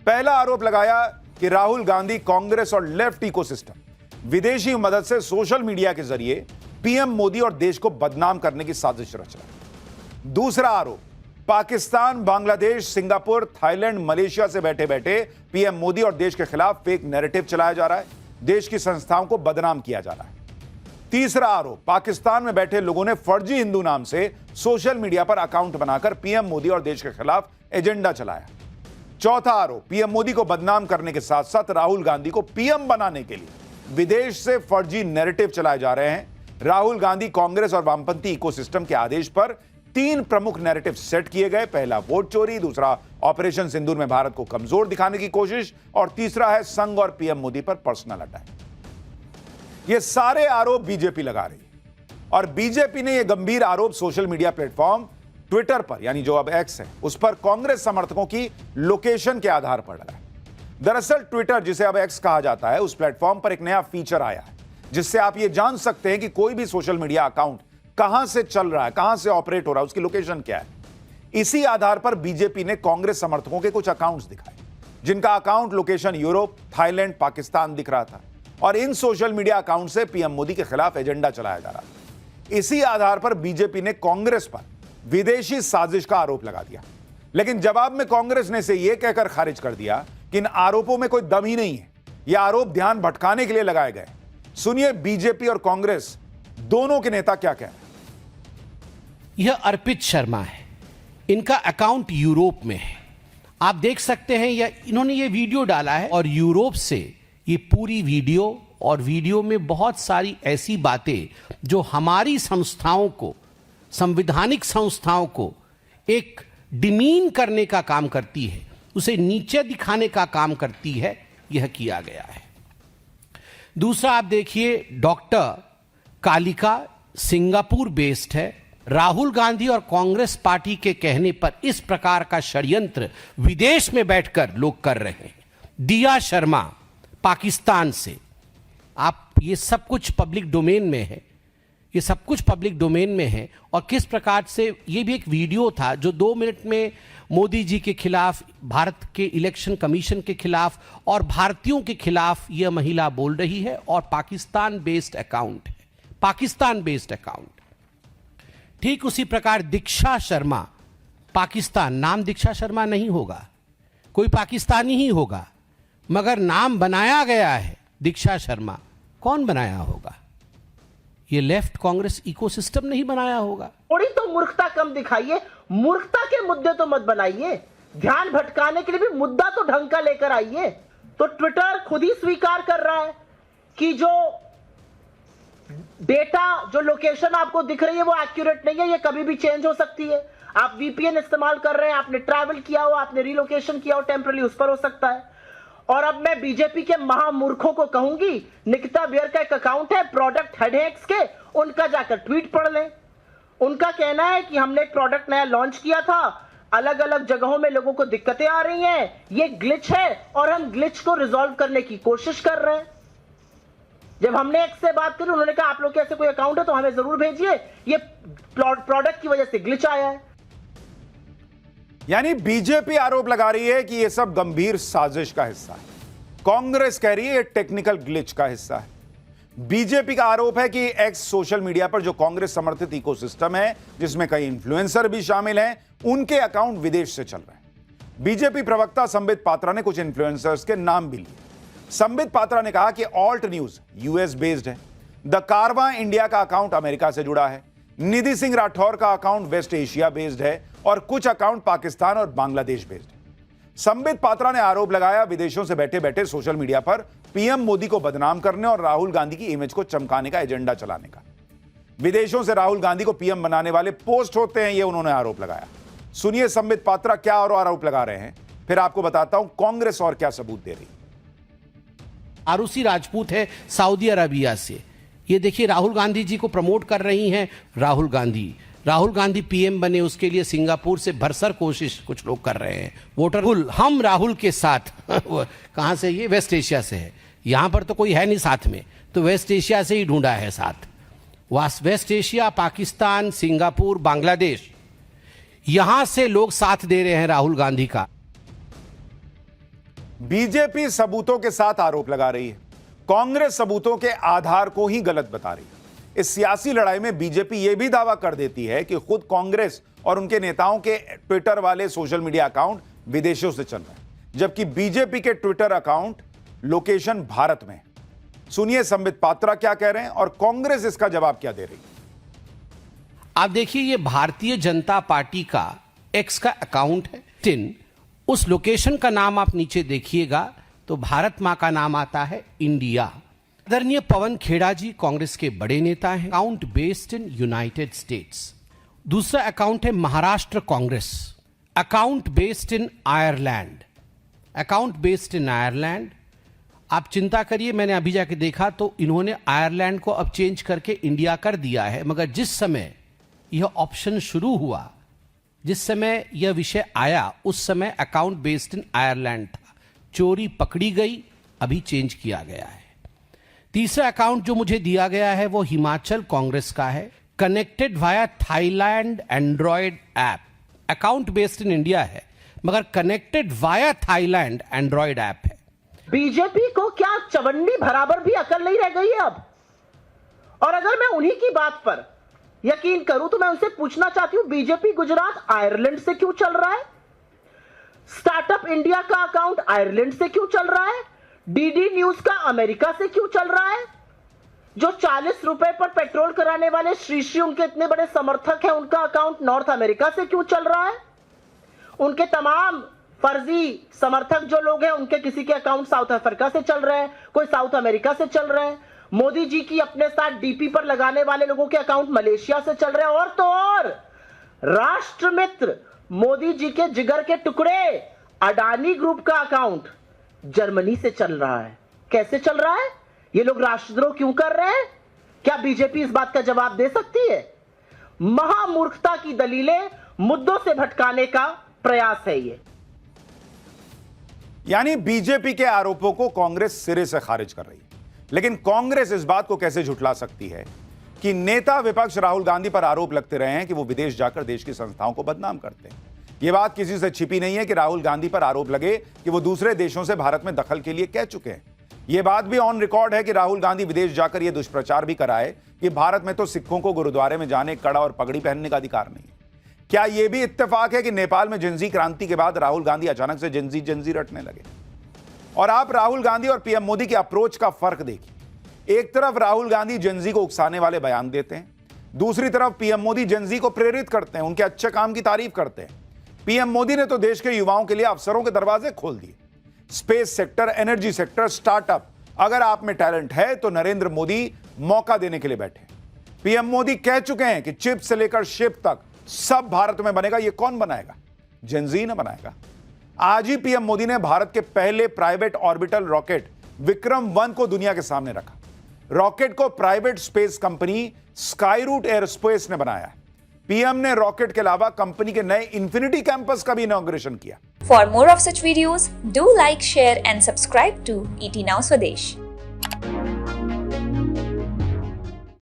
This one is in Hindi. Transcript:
पहला आरोप लगाया कि राहुल गांधी कांग्रेस और लेफ्ट इकोसिस्टम विदेशी मदद से सोशल मीडिया के जरिए पीएम मोदी और देश को बदनाम करने की साजिश रच रहा है। दूसरा आरोप, Pakistan, Bangladesh, Singapore, Thailand, Malaysia से बैठे बैठे पीएम मोदी और देश के खिलाफ फेक नैरेटिव चलाया जा रहा है, देश की संस्थाओं को बदनाम किया जा रहा है। तीसरा आरोप, पाकिस्तान में बैठे लोगों ने फर्जी हिंदू नाम से सोशल मीडिया पर अकाउंट बनाकर पीएम मोदी और देश के खिलाफ एजेंडा चलाया। चौथा आरोप, पीएम मोदी को बदनाम करने के साथ साथ राहुल गांधी को पीएम बनाने के लिए विदेश से फर्जी नैरेटिव चलाए जा रहे हैं। राहुल गांधी, कांग्रेस और वामपंथी इकोसिस्टम के आदेश पर 3 प्रमुख नैरेटिव सेट किए गए। पहला वोट चोरी, दूसरा ऑपरेशन सिंदूर में भारत को कमजोर दिखाने की कोशिश और तीसरा है संघ और पीएम मोदी पर पर्सनल अटैक। ये सारे आरोप बीजेपी लगा रही है और बीजेपी ने यह गंभीर आरोप सोशल मीडिया प्लेटफॉर्म ट्विटर पर, यानी जो अब एक्स है, उस पर कांग्रेस समर्थकों की लोकेशन के आधार पर डाला है। दरअसल ट्विटर, जिसे अब एक्स कहा जाता है, उस प्लेटफॉर्म पर एक नया फीचर आया है जिससे आप यह जान सकते हैं कि कोई भी सोशल मीडिया अकाउंट कहां से चल रहा है, कहां से ऑपरेट हो रहा है, उसकी लोकेशन क्या है। इसी आधार पर बीजेपी ने कांग्रेस समर्थकों के कुछ अकाउंट्स दिखाए जिनका account location Europe, Thailand, Pakistan दिख रहा था और इन सोशल मीडिया अकाउंट से पीएम मोदी के खिलाफ एजेंडा चलाया जा रहा था। इसी आधार पर बीजेपी ने कांग्रेस पर विदेशी साजिश का आरोप लगा दिया, लेकिन जवाब में कांग्रेस ने इसे यह कहकर खारिज कर दिया कि इन आरोपों में कोई दम ही नहीं है, यह आरोप ध्यान भटकाने के लिए लगाए गए। सुनिए बीजेपी और कांग्रेस दोनों के नेता क्या कह रहे हैं। यह अर्पित शर्मा है, इनका अकाउंट यूरोप में है। आप देख सकते हैं इन्होंने ये वीडियो डाला है और यूरोप से ये पूरी वीडियो, और वीडियो में बहुत सारी ऐसी बातें जो हमारी संस्थाओं को, संवैधानिक संस्थाओं को एक डिमीन करने का काम करती है, उसे नीचे दिखाने का काम करती है, यह किया गया है। दूसरा आप देखिए, डॉक्टर कालिका सिंगापुर बेस्ड है। राहुल गांधी और कांग्रेस पार्टी के कहने पर इस प्रकार का षड्यंत्र विदेश में बैठकर लोग कर रहे हैं। दिया शर्मा पाकिस्तान से, आप ये सब कुछ पब्लिक डोमेन में है, ये सब कुछ पब्लिक डोमेन में है। और किस प्रकार से ये भी एक वीडियो था जो 2 मिनट में मोदी जी के खिलाफ, भारत के इलेक्शन कमीशन के खिलाफ और भारतीयों के खिलाफ यह महिला बोल रही है, और पाकिस्तान बेस्ड अकाउंट है, पाकिस्तान बेस्ड अकाउंट। ठीक उसी प्रकार दीक्षा शर्मा, पाकिस्तान, नाम दीक्षा शर्मा नहीं होगा, कोई पाकिस्तानी ही होगा, मगर नाम बनाया गया है दीक्षा शर्मा। कौन बनाया होगा? ये लेफ्ट कांग्रेस इकोसिस्टम नहीं बनाया होगा। थोड़ी तो मूर्खता कम दिखाइए, मूर्खता के मुद्दे तो मत बनाइए, ध्यान भटकाने के लिए भी मुद्दा तो ढंग का लेकर आइए। तो ट्विटर खुद ही स्वीकार कर रहा है कि जो डेटा, जो लोकेशन आपको दिख रही है वो एक्यूरेट नहीं है, ये कभी भी चेंज हो सकती है। आप वीपीएन इस्तेमाल कर रहे हैं, आपने ट्रैवल किया हो, आपने रिलोकेशन किया हो टेम्पररी, उस पर हो सकता है। और अब मैं बीजेपी के महामूर्खों को कहूंगी, निकिता बियर का एक अकाउंट है प्रोडक्ट हेडेक्स के, उनका जाकर ट्वीट पढ़ लें। उनका कहना है कि हमने एक प्रोडक्ट नया लॉन्च किया था, अलग अलग जगहों में लोगों को दिक्कतें आ रही हैं, ये ग्लिच है और हम ग्लिच को रिजॉल्व करने की कोशिश कर रहे हैं। जब हमने एक्स से बात करी, उन्होंने कहा आप लोग के ऐसे कोई अकाउंट है तो हमें जरूर भेजिए, ये प्रोडक्ट की वजह से ग्लिच आया है। यानी बीजेपी आरोप लगा रही है कि यह सब गंभीर साजिश का हिस्सा है, कांग्रेस कह रही है यह टेक्निकल ग्लिच का हिस्सा है। बीजेपी का आरोप है कि एक्स सोशल मीडिया पर जो कांग्रेस समर्थित इकोसिस्टम है, जिसमें कई इन्फ्लुएंसर भी शामिल हैं, उनके अकाउंट विदेश से चल रहे हैं। बीजेपी प्रवक्ता संबित पात्रा ने कुछ इन्फ्लुएंसर्स के नाम भी लिए। संबित पात्रा ने कहा कि ऑल्ट न्यूज यूएस बेस्ड है, द कारवा इंडिया का अकाउंट अमेरिका से जुड़ा है, निधि सिंह राठौर का अकाउंट वेस्ट एशिया बेस्ड है और कुछ अकाउंट पाकिस्तान और बांग्लादेश बेस्ड है। संबित पात्रा ने आरोप लगाया विदेशों से बैठे बैठे सोशल मीडिया पर पीएम मोदी को बदनाम करने और राहुल गांधी की इमेज को चमकाने का एजेंडा चलाने का। विदेशों से राहुल गांधी को पीएम बनाने वाले पोस्ट होते हैं, यह उन्होंने आरोप लगाया। सुनिए संबित पात्रा क्या और आरोप लगा रहे हैं, फिर आपको बताता हूं कांग्रेस और क्या सबूत दे रही है। आरुषि राजपूत है सऊदी अरबिया से, ये देखिए राहुल गांधी जी को प्रमोट कर रही हैं। राहुल गांधी पीएम बने, उसके लिए सिंगापुर से भरसक कोशिश कुछ लोग कर रहे हैं। वोटर हम राहुल के साथ कहां से? ये वेस्ट एशिया से है, यहां पर तो कोई है नहीं साथ में, तो वेस्ट एशिया से ही ढूंढा है साथ। West Asia, Pakistan, Singapore, Bangladesh, यहां से लोग साथ दे रहे हैं राहुल गांधी का। बीजेपी सबूतों के साथ आरोप लगा रही है, कांग्रेस सबूतों के आधार को ही गलत बता रही है। इस सियासी लड़ाई में बीजेपी यह भी दावा कर देती है कि खुद कांग्रेस और उनके नेताओं के ट्विटर वाले सोशल मीडिया अकाउंट विदेशों से चल रहे हैं, जबकि बीजेपी के ट्विटर अकाउंट लोकेशन भारत में है। सुनिए संबित पात्रा क्या कह रहे हैं और कांग्रेस इसका जवाब क्या दे रही है। आप देखिए, ये भारतीय जनता पार्टी का एक्स का अकाउंट है। उस लोकेशन का नाम आप नीचे देखिएगा तो भारत मां का नाम आता है इंडिया। आदरणीय पवन खेड़ा जी कांग्रेस के बड़े नेता हैं। Account based in United states. दूसरा अकाउंट है Maharashtra Congress, account based in Ireland. Account based in Ireland, आप चिंता करिए, मैंने अभी जाके देखा तो इन्होंने आयरलैंड को अब चेंज करके इंडिया कर दिया है। मगर जिस समय यह ऑप्शन शुरू हुआ, जिस समय यह विषय आया, उस समय अकाउंट बेस्ड इन आयरलैंड था। चोरी पकड़ी गई, अभी चेंज किया गया है। तीसरा अकाउंट जो मुझे दिया गया है वो हिमाचल कांग्रेस का है, connected via Thailand Android app. Account based in India है मगर connected via Thailand Android app है। बीजेपी को क्या चवन्नी बराबर भी अकल नहीं रह गई है अब? और अगर मैं उन्हीं की बात पर यकीन करूं तो मैं उनसे पूछना चाहती हूं, बीजेपी गुजरात आयरलैंड से क्यों चल रहा है? स्टार्टअप इंडिया का अकाउंट आयरलैंड से क्यों चल रहा है? डीडी न्यूज का अमेरिका से क्यों चल रहा है? जो 40 रुपए पर पेट्रोल कराने वाले श्री उनके इतने बड़े समर्थक हैं, उनका अकाउंट नॉर्थ अमेरिका से क्यों चल रहा है? उनके तमाम फर्जी समर्थक जो लोग हैं, उनके किसी के अकाउंट साउथ अफ्रीका से चल रहे हैं, कोई साउथ अमेरिका से चल रहे हैं। मोदी जी की अपने साथ डीपी पर लगाने वाले लोगों के अकाउंट मलेशिया से चल रहे हैं। और तो और राष्ट्र मित्र मोदी जी के जिगर के टुकड़े अडानी ग्रुप का अकाउंट जर्मनी से चल रहा है। कैसे चल रहा है? ये लोग राष्ट्रद्रोह क्यों कर रहे हैं? क्या बीजेपी इस बात का जवाब दे सकती है? महामूर्खता की दलीलें, मुद्दों से भटकाने का प्रयास है ये। यानी बीजेपी के आरोपों को कांग्रेस सिरे से खारिज कर रही है, लेकिन कांग्रेस इस बात को कैसे झुठला सकती है कि नेता विपक्ष राहुल गांधी पर आरोप लगते रहे हैं कि वो विदेश जाकर देश की संस्थाओं को बदनाम करते हैं। यह बात किसी से छिपी नहीं है कि राहुल गांधी पर आरोप लगे कि वो दूसरे देशों से भारत में दखल के लिए कह चुके हैं। यह बात भी ऑन रिकॉर्ड है कि राहुल गांधी विदेश जाकर यह दुष्प्रचार भी कराए कि भारत में तो सिखों को गुरुद्वारे में जाने, कड़ा और पगड़ी पहनने का अधिकार नहीं है। क्या यह भी इत्तेफाक है कि नेपाल में जिंजी क्रांति के बाद राहुल गांधी अचानक से जिंजी रटने लगे? और आप राहुल गांधी और पीएम मोदी के अप्रोच का फर्क देखिए। एक तरफ राहुल गांधी जिंजी को उकसाने वाले बयान देते हैं, दूसरी तरफ पीएम मोदी जिंजी को प्रेरित करते हैं, उनके अच्छे काम की तारीफ करते हैं। पीएम मोदी ने तो देश के युवाओं के लिए अवसरों के दरवाजे खोल दिए। Space sector, energy sector, startup, अगर आप में टैलेंट है तो नरेंद्र मोदी मौका देने के लिए बैठे। पीएम मोदी कह चुके हैं कि चिप से लेकर शिप तक सब भारत में बनेगा। ये कौन बनाएगा? जेनजी ने बनाएगा। आज ही पीएम मोदी ने भारत के पहले प्राइवेट ऑर्बिटल रॉकेट विक्रम-1 को दुनिया के सामने रखा। रॉकेट को private space company Skyroot aerospace ने बनाया है। पीएम ने रॉकेट के अलावा कंपनी के नए इंफिनिटी कैंपस का भी इनॉग्रेशन किया। For more of such videos, do like, share and subscribe to ET Now Swadesh.